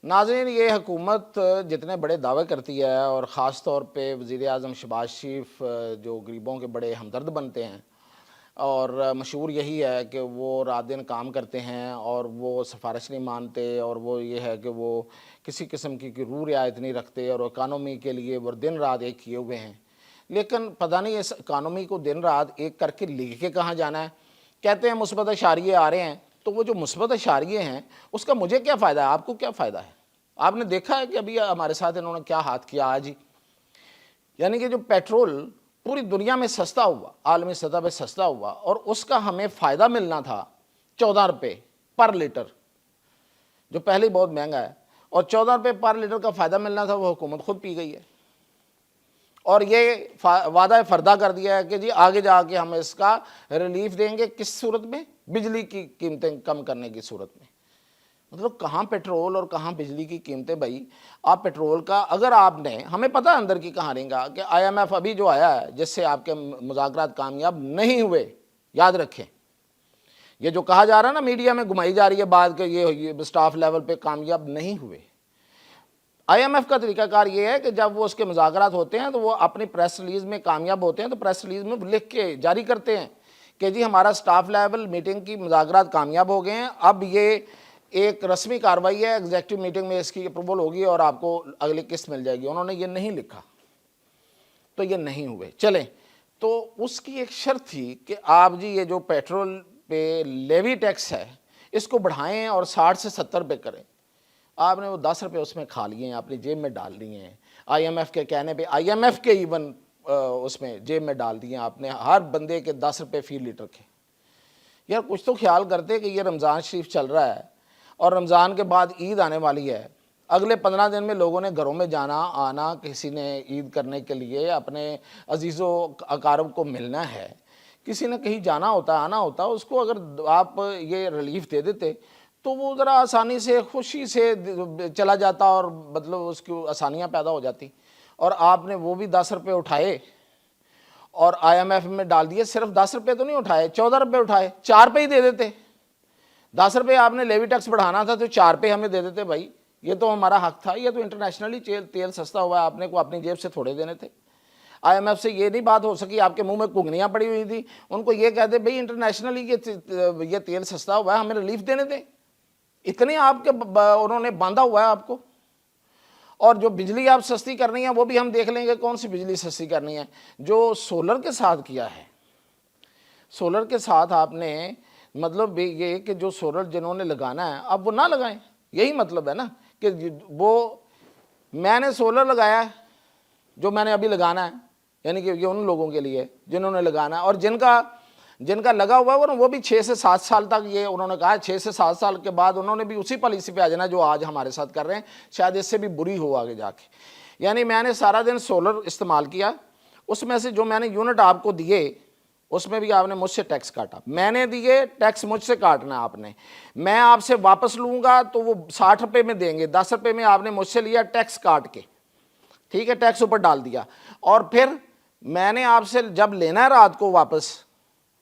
ناظرین، یہ حکومت جتنے بڑے دعوے کرتی ہے اور خاص طور پہ وزیر اعظم شہباز شریف جو غریبوں کے بڑے ہمدرد بنتے ہیں، اور مشہور یہی ہے کہ وہ رات دن کام کرتے ہیں اور وہ سفارش نہیں مانتے، اور وہ یہ ہے کہ وہ کسی قسم کی روح رعایت نہیں رکھتے اور اکانومی کے لیے وہ دن رات ایک کیے ہوئے ہیں۔ لیکن پتہ نہیں اس اکانومی کو دن رات ایک کر کے لے کے کہاں جانا ہے۔ کہتے ہیں مثبت اشاریے آ رہے ہیں، تو وہ جو مثبت اشاریے ہیں اس کا مجھے کیا فائدہ ہے، آپ کو کیا فائدہ ہے؟ آپ نے دیکھا ہے کہ ابھی ہمارے ساتھ انہوں نے کیا ہاتھ کیا آج ہی، یعنی کہ جو پیٹرول پوری دنیا میں سستا ہوا، عالمی سطح پہ سستا ہوا، اور اس کا ہمیں فائدہ ملنا تھا 14 روپے پر لیٹر، جو پہلے ہی بہت مہنگا ہے، اور 14 روپے پر لیٹر کا فائدہ ملنا تھا، وہ حکومت خود پی گئی ہے۔ اور یہ وعدہ فردہ کر دیا ہے کہ جی آگے جا کے ہم اس کا ریلیف دیں گے، کس صورت میں؟ بجلی کی قیمتیں کم کرنے کی صورت میں۔ مطلب کہاں پیٹرول اور کہاں بجلی کی قیمتیں بھائی؟ آپ پیٹرول کا اگر آپ نے، ہمیں پتہ اندر کی کہانی کا کہ آئی ایم ایف ابھی جو آیا ہے جس سے آپ کے مذاکرات کامیاب نہیں ہوئے، یاد رکھیں، یہ جو کہا جا رہا ہے نا، میڈیا میں گھمائی جا رہی ہے بات کہ یہ اسٹاف لیول پہ کامیاب نہیں ہوئے۔ آئی ایم ایف کا طریقہ کار یہ ہے کہ جب وہ اس کے مذاکرات ہوتے ہیں تو وہ اپنی پریس ریلیز میں کامیاب ہوتے ہیں تو پریس ریلیز میں لکھ کے جاری کرتے ہیں کہ جی ہمارا اسٹاف لیول میٹنگ کی مذاکرات کامیاب ہو گئے ہیں، اب یہ ایک رسمی کارروائی ہے، ایگزیکٹو میٹنگ میں اس کی اپروول ہوگی اور آپ کو اگلی قسط مل جائے گی۔ انہوں نے یہ نہیں لکھا تو یہ نہیں ہوئے۔ چلیں، تو اس کی ایک شرط تھی کہ آپ جی یہ جو پیٹرول پہ لیوی ٹیکس ہے اس کو بڑھائیں اور 60 سے 70 روپے کریں۔ آپ نے وہ 10 روپے اس میں کھا لیے ہیں، اپنی جیب میں ڈال دیے ہیں، آئی ایم ایف کے کہنے پہ، آئی ایم ایف کے ایون اس میں جیب میں ڈال دیے ہیں آپ نے، ہر بندے کے 10 روپے فی لیٹر کے۔ یار کچھ تو خیال کرتے کہ یہ رمضان شریف چل رہا ہے اور رمضان کے بعد عید آنے والی ہے، اگلے 15 دن میں لوگوں نے گھروں میں جانا آنا، کسی نے عید کرنے کے لیے اپنے عزیز و اقارب کو ملنا ہے، کسی نے کہیں جانا ہوتا آنا ہوتا، اس کو اگر آپ یہ ریلیف دے دیتے تو وہ ذرا آسانی سے خوشی سے چلا جاتا اور مطلب اس کی آسانیاں پیدا ہو جاتی۔ اور آپ نے وہ بھی 10 روپے اٹھائے اور آئی ایم ایف میں ڈال دیے۔ صرف 10 روپے تو نہیں اٹھائے، 14 روپے اٹھائے، 4 روپے ہی دے دیتے۔ 10 روپے آپ نے لیوی ٹیکس بڑھانا تھا تو 4 روپے ہمیں دے دیتے بھائی، یہ تو ہمارا حق تھا، یہ تو انٹرنیشنلی تیل سستا ہوا ہے، آپ نے کو اپنی جیب سے تھوڑے دینے تھے۔ آئی ایم ایف سے یہ نہیں بات ہو سکی، آپ کے منہ میں گھنگنیاں پڑی ہوئی تھی، ان کو یہ کہتے بھائی انٹرنیشنلی یہ تیل سستا ہوا ہے، ہمیں ریلیف دینے دیں۔ اتنے آپ کے انہوں نے باندھا ہوا ہے آپ کو۔ اور جو بجلی آپ سستی کرنی ہے وہ بھی ہم دیکھ لیں گے کون سی بجلی سستی کرنی ہے، جو سولر کے ساتھ کیا ہے۔ سولر کے ساتھ آپ نے مطلب یہ کہ جو سولر جنہوں نے لگانا ہے اب وہ نہ لگائیں، یہی مطلب ہے نا کہ وہ میں نے سولر لگایا ہے جو میں نے ابھی لگانا ہے، یعنی کہ یہ ان لوگوں کے لیے جنہوں نے لگانا ہے، اور جن کا لگا ہوا ہے وہ بھی 6 سے 7 سال تک، یہ انہوں نے کہا 6 سے 7 سال کے بعد انہوں نے بھی اسی پالیسی پہ آ جانا جو آج ہمارے ساتھ کر رہے ہیں، شاید اس سے بھی بری ہو آگے جا کے۔ یعنی میں نے سارا دن سولر استعمال کیا، اس میں سے جو میں نے یونٹ آپ کو دیے اس میں بھی آپ نے مجھ سے ٹیکس کاٹا، میں نے دیے ٹیکس مجھ سے کاٹنا ہے آپ نے، میں آپ سے واپس لوں گا تو وہ 60 روپے میں دیں گے، 10 روپے میں آپ نے مجھ سے لیا ٹیکس کاٹ کے، ٹھیک ہے، ٹیکس اوپر ڈال دیا، اور پھر میں نے آپ سے جب لینا ہے رات کو واپس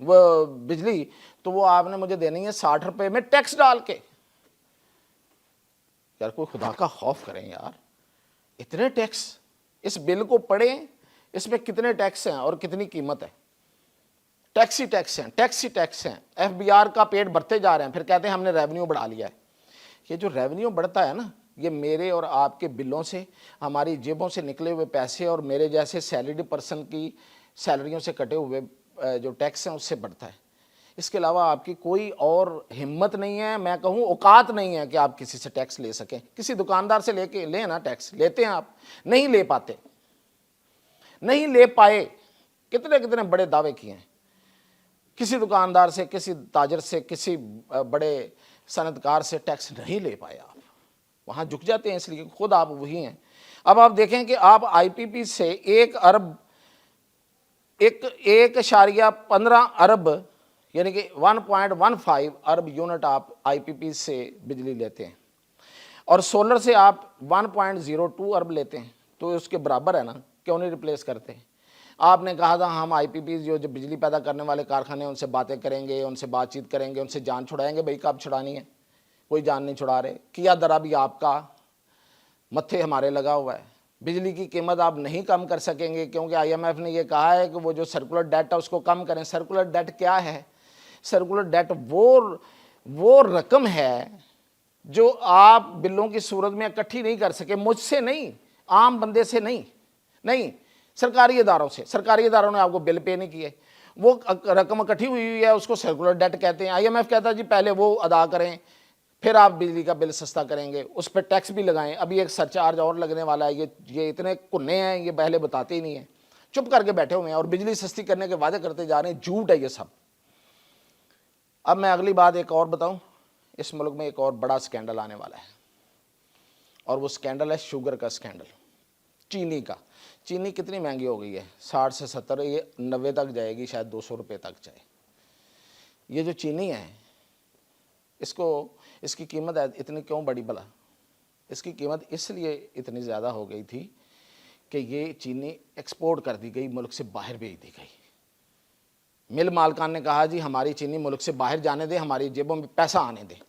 وہ بجلی تو وہ آپ نے مجھے دینی ہے 60 روپے میں ٹیکس ڈال کے۔ یار کوئی خدا کا خوف کریں یار، اتنے ٹیکس اس بل کو پڑھیں، اس میں کتنے ٹیکس ہیں اور کتنی قیمت ہے۔ ٹیکس ہی ٹیکس ہیں، ٹیکس ہی ٹیکس ہیں، ایف بی آر کا پیٹ بھرتے جا رہے ہیں، پھر کہتے ہیں ہم نے ریونیو بڑھا لیا ہے۔ یہ جو ریونیو بڑھتا ہے نا، یہ میرے اور آپ کے بلوں سے، ہماری جیبوں سے نکلے ہوئے پیسے اور میرے جیسے سیلریڈ پرسن کی سیلریوں سے کٹے ہوئے جو ٹیکس ہیں اس سے بڑھتا ہے۔ اس کے علاوہ آپ کی کوئی اور ہمت نہیں ہے، میں کہوں اوقات نہیں ہے کہ آپ کسی سے ٹیکس لے سکیں۔ کسی دکاندار سے لے کے لیں نا ٹیکس، لیتے ہیں آپ، نہیں لے پاتے، نہیں لے پائے، کتنے کتنے بڑے دعوے کیے ہیں، کسی دکاندار سے، کسی تاجر سے، کسی بڑے صنعت کار سے ٹیکس نہیں لے پائے آپ، وہاں جھک جاتے ہیں اس لیے خود آپ وہی ہیں۔ اب آپ دیکھیں کہ آپ آئی پی پی سے 1.15 ارب یعنی کہ 1.15 ارب یونٹ آپ آئی پی پی سے بجلی لیتے ہیں، اور سولر سے آپ 1.02 ارب لیتے ہیں، تو اس کے برابر ہے نا، کیوں نہیں ریپلیس کرتے؟ آپ نے کہا تھا ہم آئی پی پی جو بجلی پیدا کرنے والے کارخانے ان سے باتیں کریں گے، ان سے بات چیت کریں گے، ان سے جان چھڑائیں گے، بھئی کب چھڑانی ہے؟ کوئی جان نہیں چھڑا رہے، کیا درا بھی آپ کا، متھے ہمارے لگا ہوا ہے. بجلی کی قیمت آپ نہیں کم کر سکیں گے کیونکہ آئی ایم ایف نے یہ کہا ہے کہ وہ جو سرکولر ڈیٹ ہے اس کو کم کریں. سرکولر ڈیٹ کیا ہے؟ سرکولر ڈیٹ وہ رقم ہے جو آپ بلوں کی صورت میں اکٹھی نہیں کر سکے. مجھ سے نہیں, عام بندے سے نہیں, سرکاری اداروں سے. سرکاری اداروں نے آپ کو بل پے نہیں کیے, وہ رقم اکٹھی ہوئی ہے, اس کو سرکولر ڈیٹ کہتے ہیں. آئی ایم ایف کہتا ہے جی پہلے وہ ادا کریں پھر آپ بجلی کا بل سستا کریں گے, اس پہ ٹیکس بھی لگائیں. ابھی ایک سرچارج اور لگنے والا ہے. یہ اتنے کنے ہیں, یہ پہلے بتاتے ہی نہیں ہیں, چپ کر کے بیٹھے ہوئے ہیں اور بجلی سستی کرنے کے وعدے کرتے جا رہے ہیں. جھوٹ ہے یہ سب. اب میں اگلی بات ایک اور بتاؤں, اس ملک میں ایک اور بڑا سکینڈل آنے والا ہے اور وہ سکینڈل ہے شوگر کا سکینڈل, چینی کا. چینی کتنی مہنگی ہو گئی ہے, 60 سے 70, یہ 90 تک جائے گی, شاید 200 روپے تک جائے. یہ جو چینی ہے اس کی قیمت اتنی کیوں بڑی بلا؟ اس کی قیمت اس لیے اتنی زیادہ ہو گئی تھی کہ یہ چینی ایکسپورٹ کر دی گئی, ملک سے باہر بھیج دی گئی. مل مالکان نے کہا جی ہماری چینی ملک سے باہر جانے دیں, ہماری جیبوں میں پیسہ آنے دیں.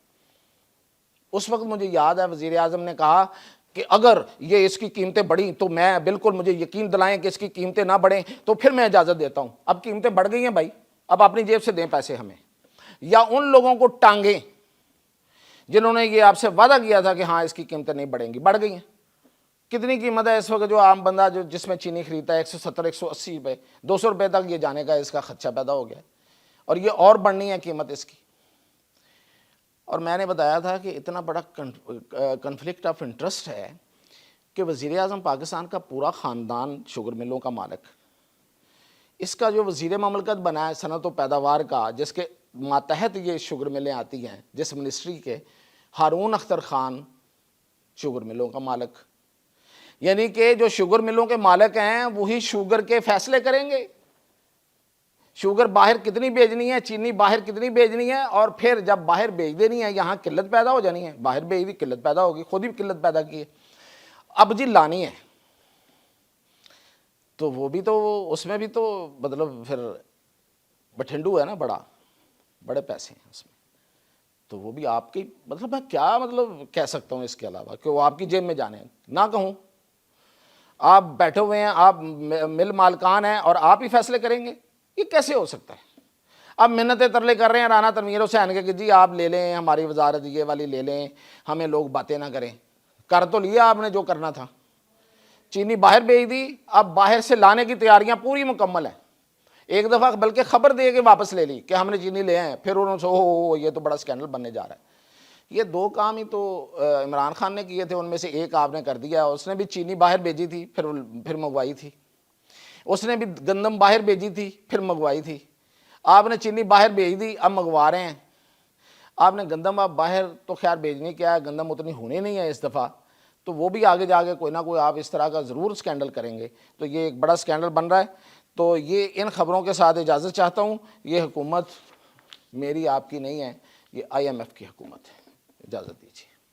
اس وقت مجھے یاد ہے وزیر اعظم نے کہا کہ اگر یہ اس کی قیمتیں بڑھیں تو میں بالکل, مجھے یقین دلائیں کہ اس کی قیمتیں نہ بڑھیں تو پھر میں اجازت دیتا ہوں. اب قیمتیں بڑھ گئی ہیں بھائی, اب اپنی جیب سے دیں پیسے ہمیں, یا ان لوگوں کو ٹانگیں جنہوں نے یہ آپ سے وعدہ کیا تھا کہ ہاں اس کی قیمتیں نہیں بڑھیں گی. بڑھ گئی ہیں. کتنی قیمت ہے اس وقت جو عام بندہ جس میں چینی خریدتا ہے, 170 180 روپے, 200 روپے تک یہ جانے کا اس کا خدشہ پیدا ہو گیا, اور یہ اور بڑھنی ہے قیمت اس کی. اور میں نے بتایا تھا کہ اتنا بڑا کنفلکٹ آف انٹرسٹ ہے کہ وزیر اعظم پاکستان کا پورا خاندان شوگر ملوں کا مالک, اس کا جو وزیر مملکت بنا ہے صنعت و پیداوار کا, جس کے ماتحت یہ شوگر ملیں آتی ہیں, جس منسٹری کے, ہارون اختر خان شوگر ملوں کا مالک. یعنی کہ جو شوگر ملوں کے مالک ہیں وہی شوگر کے فیصلے کریں گے. شوگر باہر کتنی بھیجنی ہے, چینی باہر کتنی بھیجنی ہے, اور پھر جب باہر بھیج دینی ہے یہاں قلت پیدا ہو جانی ہے. باہر بھیج دی قلت پیدا ہوگی, خود ہی قلت پیدا کی ہے. اب جی لانی ہے تو وہ بھی تو, اس میں بھی تو مطلب پھر بٹھنڈو ہے نا, بڑے پیسے ہیں اس میں, تو وہ بھی آپ کی, مطلب میں کیا کہہ سکتا ہوں اس کے علاوہ کہ وہ آپ کی جیب میں جانے نہ کہوں. آپ بیٹھے ہوئے ہیں, آپ مل مالکان ہیں اور آپ ہی فیصلے کریں گے, یہ کیسے ہو سکتا ہے؟ اب منتیں ترلے کر رہے ہیں رانا تنویر حسین کے کہ جی آپ لے لیں ہماری وزارت, یہ والی لے لیں, ہمیں لوگ باتیں نہ کریں. کر تو لیا آپ نے جو کرنا تھا, چینی باہر بھیج دی, اب باہر سے لانے کی تیاریاں پوری مکمل ہیں. ایک دفعہ بلکہ خبر دے کے واپس لے لی کہ ہم نے چینی لے آئے, پھر انہوں نے یہ تو بڑا سکینڈل بننے جا رہا ہے. یہ 2 کام ہی تو عمران خان نے کیے تھے, ان میں سے ایک آپ نے کر دیا. اس نے بھی چینی باہر بھیجی تھی, پھر منگوائی تھی. اس نے بھی گندم باہر بھیجی تھی, پھر منگوائی تھی. آپ نے چینی باہر بھیج دی, اب منگوا رہے ہیں. آپ نے گندم اب باہر تو خیر بھیجنی کیا ہے, گندم اتنی ہونی نہیں ہے اس دفعہ, تو وہ بھی آگے جا کے کوئی نہ کوئی آپ اس طرح کا ضرور سکینڈل کریں گے. تو یہ ایک بڑا سکینڈل بن رہا ہے. تو یہ ان خبروں کے ساتھ اجازت چاہتا ہوں. یہ حکومت میری آپ کی نہیں ہے, یہ آئی ایم ایف کی حکومت ہے. اجازت دیجیے.